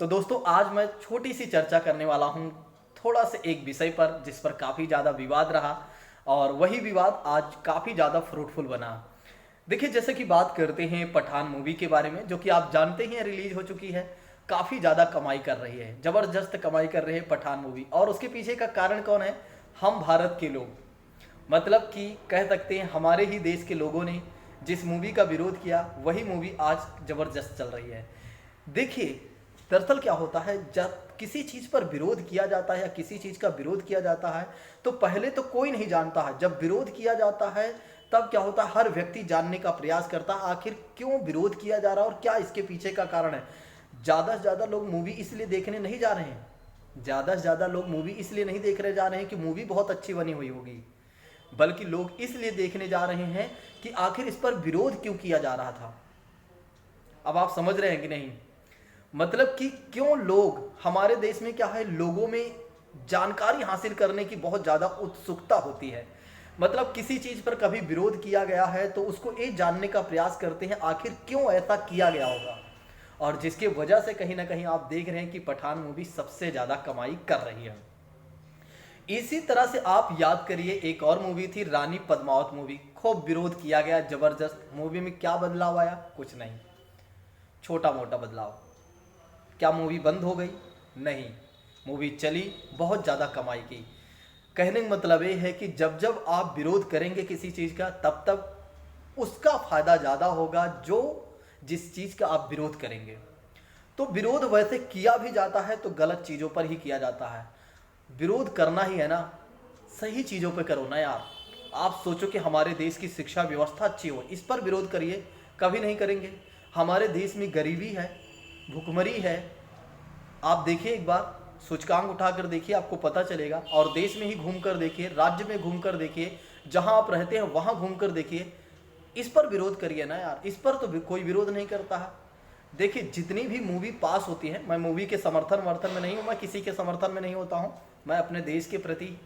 तो दोस्तों आज मैं छोटी सी चर्चा करने वाला हूँ थोड़ा से एक विषय पर जिस पर काफ़ी ज़्यादा विवाद रहा और वही विवाद आज काफ़ी ज़्यादा फ्रूटफुल बना। देखिए जैसे कि बात करते हैं पठान मूवी के बारे में जो कि आप जानते ही हैं रिलीज हो चुकी है, काफ़ी ज़्यादा कमाई कर रही है, ज़बरदस्त कमाई कर रही है पठान मूवी। और उसके पीछे का कारण कौन है? हम भारत के लोग, मतलब कि कह सकते हैं हमारे ही देश के लोगों ने जिस मूवी का विरोध किया वही मूवी आज ज़बरदस्त चल रही है। देखिए दरअसल क्या होता है, जब किसी चीज़ पर विरोध किया जाता है या किसी चीज़ का विरोध किया जाता है तो पहले तो कोई नहीं जानता है। जब विरोध किया जाता है तब क्या होता है, हर व्यक्ति जानने का प्रयास करता है आखिर क्यों विरोध किया जा रहा है और क्या इसके पीछे का कारण है। ज़्यादा से ज़्यादा लोग मूवी इसलिए देखने नहीं जा रहे हैं, ज़्यादा से ज़्यादा लोग मूवी इसलिए नहीं देख रहे जा रहे हैं कि मूवी बहुत अच्छी बनी हुई होगी, बल्कि लोग इसलिए देखने जा रहे हैं कि आखिर इस पर विरोध क्यों किया जा रहा था। अब आप समझ रहे हैं कि नहीं? मतलब कि क्यों लोग, हमारे देश में क्या है, लोगों में जानकारी हासिल करने की बहुत ज़्यादा उत्सुकता होती है। मतलब किसी चीज़ पर कभी विरोध किया गया है तो उसको ये जानने का प्रयास करते हैं आखिर क्यों ऐसा किया गया होगा, और जिसके वजह से कहीं ना कहीं आप देख रहे हैं कि पठान मूवी सबसे ज़्यादा कमाई कर रही है। इसी तरह से आप याद करिए एक और मूवी थी रानी पद्मावत मूवी, खूब विरोध किया गया, जबरदस्त। मूवी में क्या बदलाव आया? कुछ नहीं, छोटा मोटा बदलाव। क्या मूवी बंद हो गई? नहीं, मूवी चली, बहुत ज़्यादा कमाई की। कहने का मतलब ये है कि जब जब आप विरोध करेंगे किसी चीज़ का तब तब उसका फायदा ज़्यादा होगा जो जिस चीज़ का आप विरोध करेंगे। तो विरोध वैसे किया भी जाता है तो गलत चीज़ों पर ही किया जाता है। विरोध करना ही है ना, सही चीज़ों पे करो ना यार। आप सोचो कि हमारे देश की शिक्षा व्यवस्था अच्छी हो, इस पर विरोध करिए, कभी नहीं करेंगे। हमारे देश में गरीबी है, भुखमरी है, आप देखिए एक बार सूचकांक उठाकर देखिए, आपको पता चलेगा। और देश में ही घूम कर देखिए, राज्य में घूम कर देखिए, जहां आप रहते हैं वहां घूम कर देखिए। इस पर विरोध करिए ना यार, इस पर तो कोई विरोध नहीं करता है। देखिए जितनी भी मूवी पास होती है, मैं मूवी के समर्थन वर्थन में नहीं हूँ, मैं किसी के समर्थन में नहीं होता हूँ, मैं अपने देश के प्रति,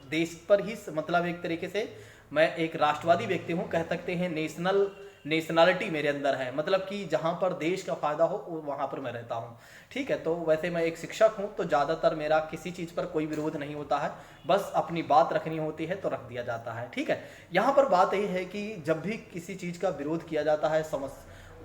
देश पर ही मतलब एक तरीके से मैं एक राष्ट्रवादी व्यक्ति हूँ, कह सकते हैं नेशनलिटी मेरे अंदर है। मतलब कि जहाँ पर देश का फायदा हो वहाँ पर मैं रहता हूँ। ठीक है, तो वैसे मैं एक शिक्षक हूँ तो ज़्यादातर मेरा किसी चीज़ पर कोई विरोध नहीं होता है, बस अपनी बात रखनी होती है तो रख दिया जाता है। ठीक है, यहाँ पर बात यही है कि जब भी किसी चीज़ का विरोध किया जाता है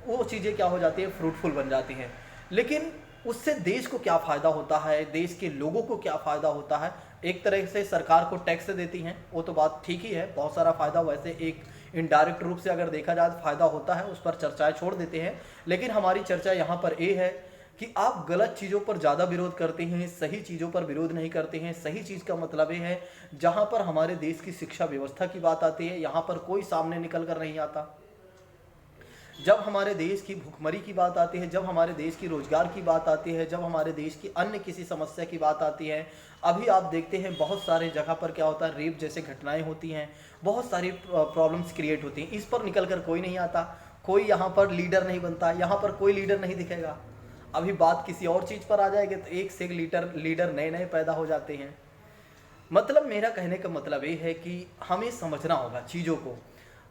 वो चीज़ें क्या हो जाती है, फ्रूटफुल बन जाती हैं। लेकिन उससे देश को क्या फ़ायदा होता है, देश के लोगों को क्या फ़ायदा होता है? एक तरह से सरकार को टैक्स देती हैं, वो तो बात ठीक ही है, बहुत सारा फ़ायदा। वैसे एक इनडायरेक्ट रूप से अगर देखा जाए तो फ़ायदा होता है, उस पर चर्चाएं छोड़ देते हैं। लेकिन हमारी चर्चा यहाँ पर ये है कि आप गलत चीज़ों पर ज़्यादा विरोध करते हैं, सही चीज़ों पर विरोध नहीं करते हैं। सही चीज़ का मतलब ये है जहाँ पर हमारे देश की शिक्षा व्यवस्था की बात आती है, यहाँ पर कोई सामने निकल कर नहीं आता। जब हमारे देश की भुखमरी की बात आती है, जब हमारे देश की रोजगार की बात आती है, जब हमारे देश की अन्य किसी समस्या की बात आती है, अभी आप देखते हैं बहुत सारे जगह पर क्या होता है, रेप जैसे घटनाएं होती हैं, बहुत सारी प्रॉब्लम्स क्रिएट होती हैं, इस पर निकल कर कोई नहीं आता, कोई यहाँ पर लीडर नहीं बनता, यहाँ पर कोई लीडर नहीं दिखेगा। अभी बात किसी और चीज़ पर आ जाएगी तो एक से एक लीडर नए नए पैदा हो जाते हैं। मतलब मेरा कहने का मतलब ये है कि हमें समझना होगा चीज़ों को।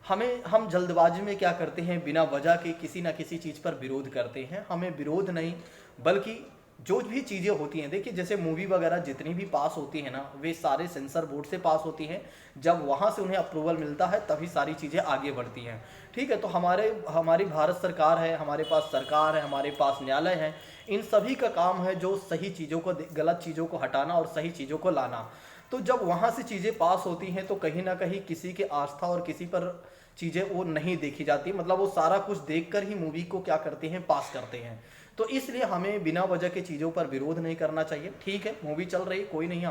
हम जल्दबाजी में क्या करते हैं, बिना वजह के किसी ना किसी चीज़ पर विरोध करते हैं। हमें विरोध नहीं, बल्कि जो भी चीज़ें होती हैं, देखिए जैसे मूवी वगैरह जितनी भी पास होती है ना, वे सारे सेंसर बोर्ड से पास होती हैं। जब वहाँ से उन्हें अप्रूवल मिलता है तभी सारी चीज़ें आगे बढ़ती हैं। ठीक है, तो हमारी भारत सरकार है, हमारे पास सरकार है, हमारे पास न्यायालय है, इन सभी का काम है जो सही चीज़ों को, गलत चीज़ों को हटाना और सही चीज़ों को लाना। तो जब वहाँ से चीज़ें पास होती हैं तो कहीं ना कहीं किसी के आस्था और किसी पर चीज़ें वो नहीं देखी जाती, मतलब वो सारा कुछ देखकर ही मूवी को क्या करते हैं, पास करते हैं। तो इसलिए हमें बिना वजह के चीज़ों पर विरोध नहीं करना चाहिए। ठीक है, मूवी चल रही, कोई नहीं,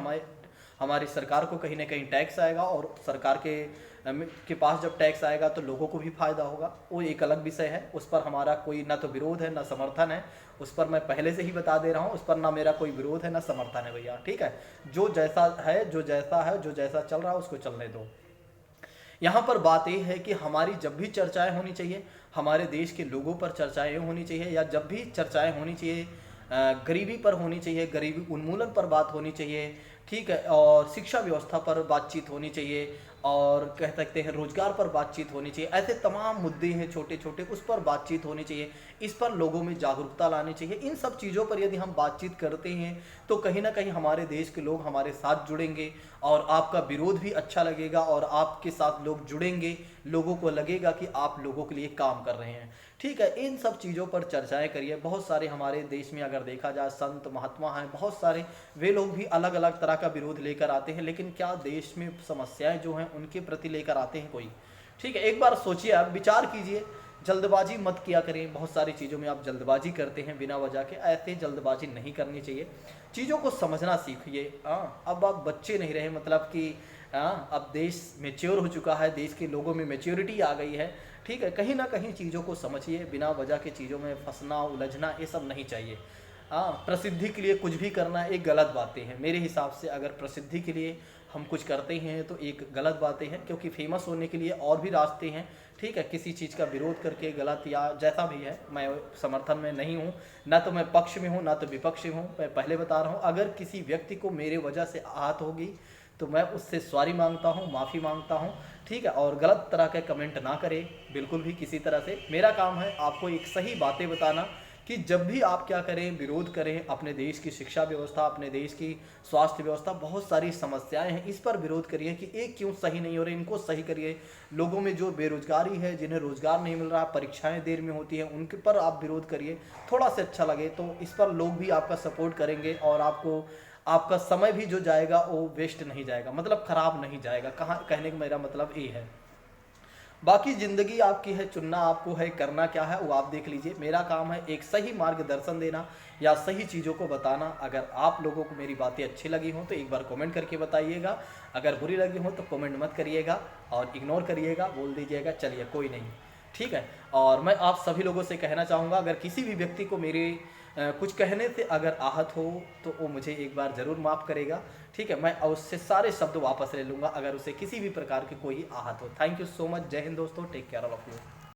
हमारी सरकार को कहीं ना कहीं टैक्स आएगा, और सरकार के पास जब टैक्स आएगा तो लोगों को भी फायदा होगा, वो एक अलग विषय है। उस पर हमारा कोई ना तो विरोध है ना समर्थन है, उस पर मैं पहले से ही बता दे रहा हूँ, उस पर ना मेरा कोई विरोध है ना समर्थन है भैया। ठीक है, जो जैसा है, जो जैसा चल रहा है उसको चलने दो। यहाँ पर बात यह है कि हमारी जब भी चर्चाएं होनी चाहिए, हमारे देश के लोगों पर चर्चाएं होनी चाहिए, या जब भी चर्चाएं होनी चाहिए गरीबी पर होनी चाहिए, गरीबी उन्मूलन पर बात होनी चाहिए। ठीक है, और शिक्षा व्यवस्था पर बातचीत होनी चाहिए, और कह सकते हैं रोजगार पर बातचीत होनी चाहिए। ऐसे तमाम मुद्दे हैं छोटे छोटे, उस पर बातचीत होनी चाहिए। इस पर लोगों में जागरूकता लानी चाहिए। इन सब चीज़ों पर यदि हम बातचीत करते हैं तो कहीं ना कहीं हमारे देश के लोग हमारे साथ जुड़ेंगे और आपका विरोध भी अच्छा लगेगा और आपके साथ लोग जुड़ेंगे, लोगों को लगेगा कि आप लोगों के लिए काम कर रहे हैं। ठीक है, इन सब चीज़ों पर चर्चाएं करिए। बहुत सारे हमारे देश में अगर देखा जाए संत महात्मा हैं बहुत सारे, वे लोग भी अलग अलग तरह का विरोध लेकर आते हैं, लेकिन क्या देश में समस्याएं जो हैं उनके प्रति लेकर आते हैं कोई? ठीक है, एक बार सोचिए, आप विचार कीजिए, जल्दबाजी मत किया करें। बहुत सारी चीज़ों में आप जल्दबाजी करते हैं बिना वजह के, ऐसे जल्दबाजी नहीं करनी चाहिए। चीज़ों को समझना सीखिए। हाँ, अब आप बच्चे नहीं रहे, मतलब कि हाँ, अब देश मेच्योर हो चुका है, देश के लोगों में मेच्योरिटी आ गई है। ठीक है, कहीं ना कहीं चीज़ों को समझिए, बिना वजह के चीज़ों में फंसना उलझना ये सब नहीं चाहिए। हाँ, प्रसिद्धि के लिए कुछ भी करना एक गलत बातें हैं मेरे हिसाब से। अगर प्रसिद्धि के लिए हम कुछ करते हैं तो एक गलत बातें हैं, क्योंकि फेमस होने के लिए और भी रास्ते हैं। ठीक है, किसी चीज़ का विरोध करके गलत या जैसा भी है, मैं समर्थन में नहीं हूँ, ना तो मैं पक्ष में हूँ ना तो विपक्ष में हूँ। मैं पहले बता रहा हूँ, अगर किसी व्यक्ति को मेरे वजह से आहत होगी तो मैं उससे सॉरी मांगता हूँ, माफ़ी मांगता हूँ। ठीक है, और गलत तरह के कमेंट ना करें बिल्कुल भी किसी तरह से। मेरा काम है आपको एक सही बातें बताना कि जब भी आप क्या करें, विरोध करें अपने देश की शिक्षा व्यवस्था, अपने देश की स्वास्थ्य व्यवस्था, बहुत सारी समस्याएं हैं, इस पर विरोध करिए कि एक क्यों सही नहीं हो रहे, इनको सही करिए। लोगों में जो बेरोजगारी है, जिन्हें रोजगार नहीं मिल रहा, परीक्षाएं देर में होती हैं, उनके पर आप विरोध करिए। थोड़ा सा अच्छा लगे तो इस पर लोग भी आपका सपोर्ट करेंगे और आपको आपका समय भी जो जाएगा वो वेस्ट नहीं जाएगा, मतलब खराब नहीं जाएगा। कहाँ कहने का मेरा मतलब ये है। बाकी ज़िंदगी आपकी है, चुनना आपको है, करना क्या है वो आप देख लीजिए। मेरा काम है एक सही मार्गदर्शन देना या सही चीज़ों को बताना। अगर आप लोगों को मेरी बातें अच्छी लगी हों तो एक बार कमेंट करके बताइएगा, अगर बुरी लगी हो तो कमेंट मत करिएगा और इग्नोर करिएगा, बोल दीजिएगा चलिए कोई नहीं। ठीक है, और मैं आप सभी लोगों से कहना चाहूँगा, अगर किसी भी व्यक्ति को मेरे कुछ कहने से अगर आहत हो तो वो मुझे एक बार ज़रूर माफ़ करेगा। ठीक है, मैं उससे सारे शब्द वापस ले लूँगा अगर उसे किसी भी प्रकार की कोई आहत हो। Thank you so much. जय हिंद दोस्तों, take care all of you.